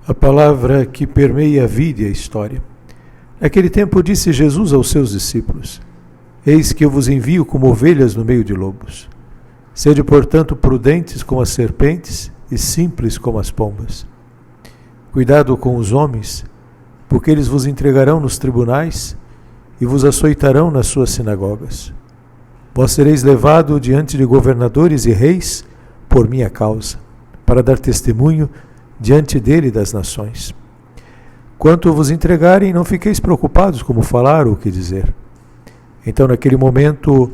A palavra que permeia a vida e a história. Naquele tempo disse Jesus aos seus discípulos: Eis que eu vos envio como ovelhas no meio de lobos. Sede, portanto, prudentes como as serpentes e simples como as pombas. Cuidado com os homens, porque eles vos entregarão nos tribunais e vos açoitarão nas suas sinagogas. Vós sereis levado diante de governadores e reis por minha causa, para dar testemunho diante dele das nações. Quanto vos entregarem, não fiqueis preocupados como falar ou o que dizer. Então, naquele momento,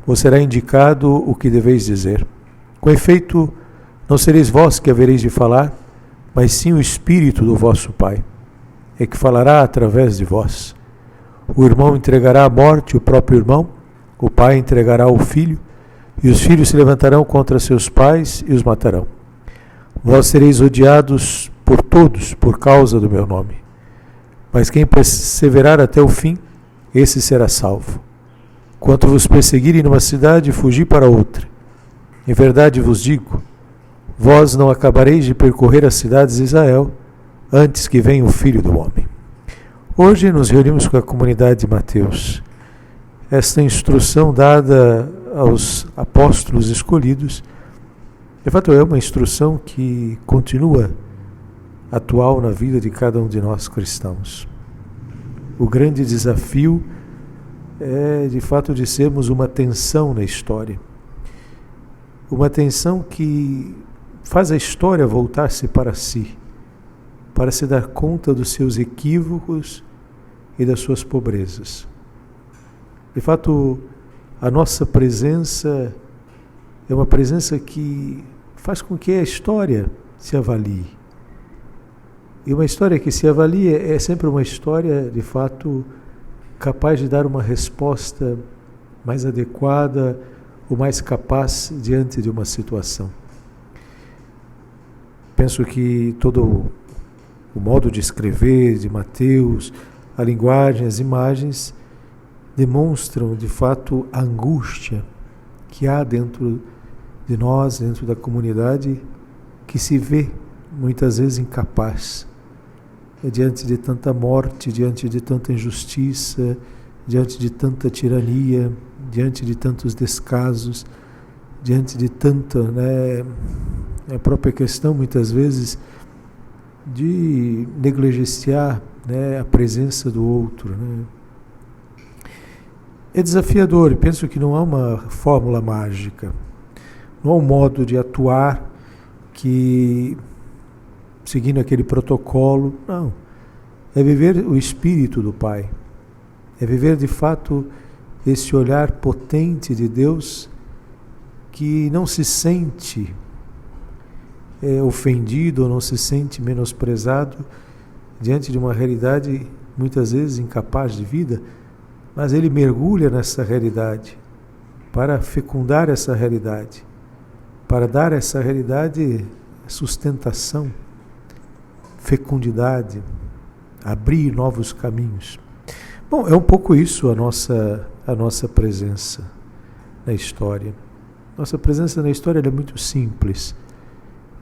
vos será indicado o que deveis dizer. Com efeito, não sereis vós que havereis de falar, mas sim o Espírito do vosso Pai, é que falará através de vós. O irmão entregará à morte o próprio irmão, o pai entregará ao filho, e os filhos se levantarão contra seus pais e os matarão. Vós sereis odiados por todos por causa do meu nome. Mas quem perseverar até o fim, esse será salvo. Quanto vos perseguirem numa cidade, fugi para outra. Em verdade vos digo, vós não acabareis de percorrer as cidades de Israel, antes que venha o Filho do Homem. Hoje nos reunimos com a comunidade de Mateus. Esta instrução dada aos apóstolos escolhidos, de fato é uma instrução que continua atual na vida de cada um de nós cristãos. O grande desafio é, de fato, de sermos uma tensão na história. Uma tensão que faz a história voltar-se para si, para se dar conta dos seus equívocos e das suas pobrezas. De fato, a nossa presença é uma presença que faz com que a história se avalie. E uma história que se avalia é sempre uma história, de fato, capaz de dar uma resposta mais adequada ou mais capaz diante de uma situação. Penso que todo o modo de escrever de Mateus, a linguagem, as imagens, demonstram, de fato, a angústia que há dentro de nós, dentro da comunidade, que se vê muitas vezes incapaz. Diante de tanta morte, diante de tanta injustiça, diante de tanta tirania, diante de tantos descasos, diante de tanta, a própria questão, muitas vezes, de negligenciar, a presença do outro. É desafiador, penso que não há uma fórmula mágica, não há um modo de atuar que, seguindo aquele protocolo, não. É viver o Espírito do Pai, é viver de fato esse olhar potente de Deus que não se sente ofendido ou não se sente menosprezado diante de uma realidade muitas vezes incapaz de vida, mas ele mergulha nessa realidade para fecundar essa realidade, para dar a essa realidade sustentação, fecundidade, abrir novos caminhos. Bom, é um pouco isso a nossa presença na história. Nossa presença na história é muito simples.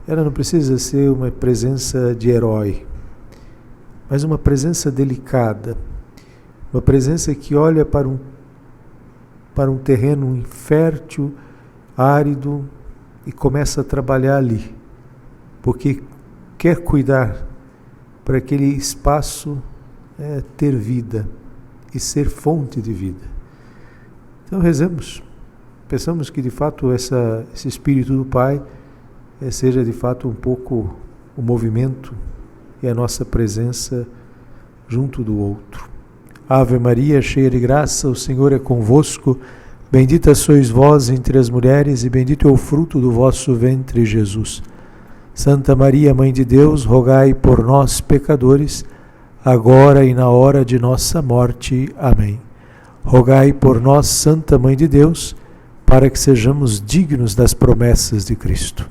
Ela não precisa ser uma presença de herói, mas uma presença delicada, uma presença que olha para um terreno infértil, árido, e começa a trabalhar ali, porque quer cuidar para aquele espaço ter vida e ser fonte de vida. Então rezemos, pensamos que de fato esse Espírito do Pai seja de fato um pouco o movimento e a nossa presença junto do outro. Ave Maria, cheia de graça, o Senhor é convosco, bendita sois vós entre as mulheres e bendito é o fruto do vosso ventre, Jesus. Santa Maria, Mãe de Deus, rogai por nós, pecadores, agora e na hora de nossa morte. Amém. Rogai por nós, Santa Mãe de Deus, para que sejamos dignos das promessas de Cristo.